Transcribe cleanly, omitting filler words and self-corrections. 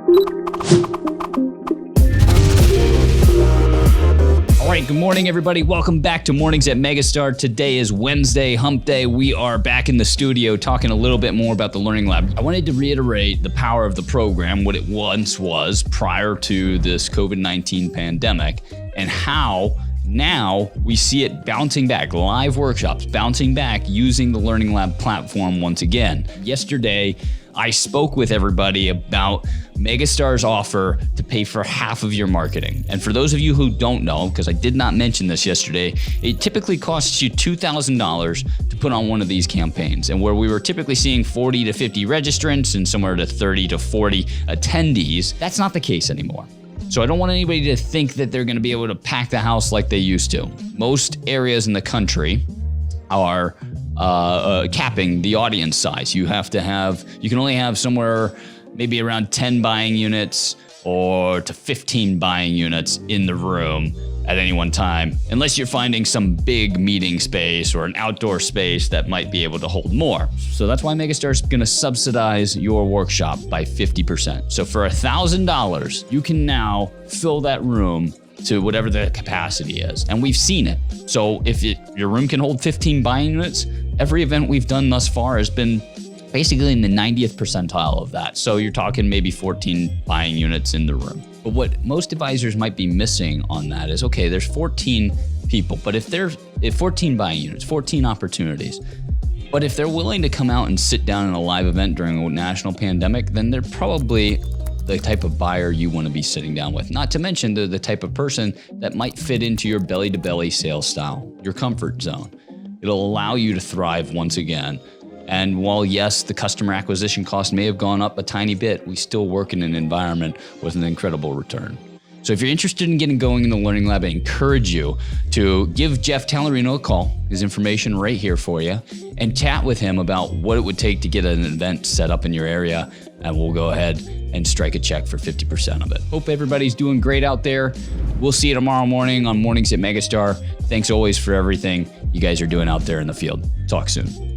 All right, good morning, everybody. Welcome back to Mornings at Megastar. Today is Wednesday, hump day. We are back in the studio talking a little bit more about the Learning Lab. I wanted to reiterate the power of the program, what it once was prior to this COVID-19 pandemic, and how now we see it bouncing back, live workshops bouncing back using the Learning Lab platform once again. Yesterday, I spoke with everybody about Megastar's offer to pay for half of your marketing. And for those of you who don't know, because I did not mention this yesterday, it typically costs you $2,000 to put on one of these campaigns. And where we were typically seeing 40 to 50 registrants and somewhere to 30 to 40 attendees, that's not the case anymore. So I don't want anybody to think that they're going to be able to pack the house like they used to. Most areas in the country are capping the audience size. You can only have somewhere maybe around 10 buying units or to 15 buying units in the room at any one time, unless you're finding some big meeting space or an outdoor space that might be able to hold more. So that's why Megastar is going to subsidize your workshop by 50%. So for $1,000, you can now fill that room to whatever the capacity is. And we've seen it. So if your room can hold 15 buying units, every event we've done thus far has been basically in the 90th percentile of that. So you're talking maybe 14 buying units in the room. But what most advisors might be missing on that is, okay, there's 14 people, but if 14 buying units, 14 opportunities, but if they're willing to come out and sit down in a live event during a national pandemic, then they're probably the type of buyer you want to be sitting down with. Not to mention they're the type of person that might fit into your belly-to-belly sales style, your comfort zone. It'll allow you to thrive once again. And while, yes, the customer acquisition cost may have gone up a tiny bit, we still work in an environment with an incredible return. So if you're interested in getting going in the Learning Lab, I encourage you to give Jtallarino a call, his information right here for you, and chat with him about what it would take to get an event set up in your area, and we'll go ahead and strike a check for 50% of it. Hope everybody's doing great out there. We'll see you tomorrow morning on Mornings at Megastar. Thanks always for everything you guys are doing out there in the field. Talk soon.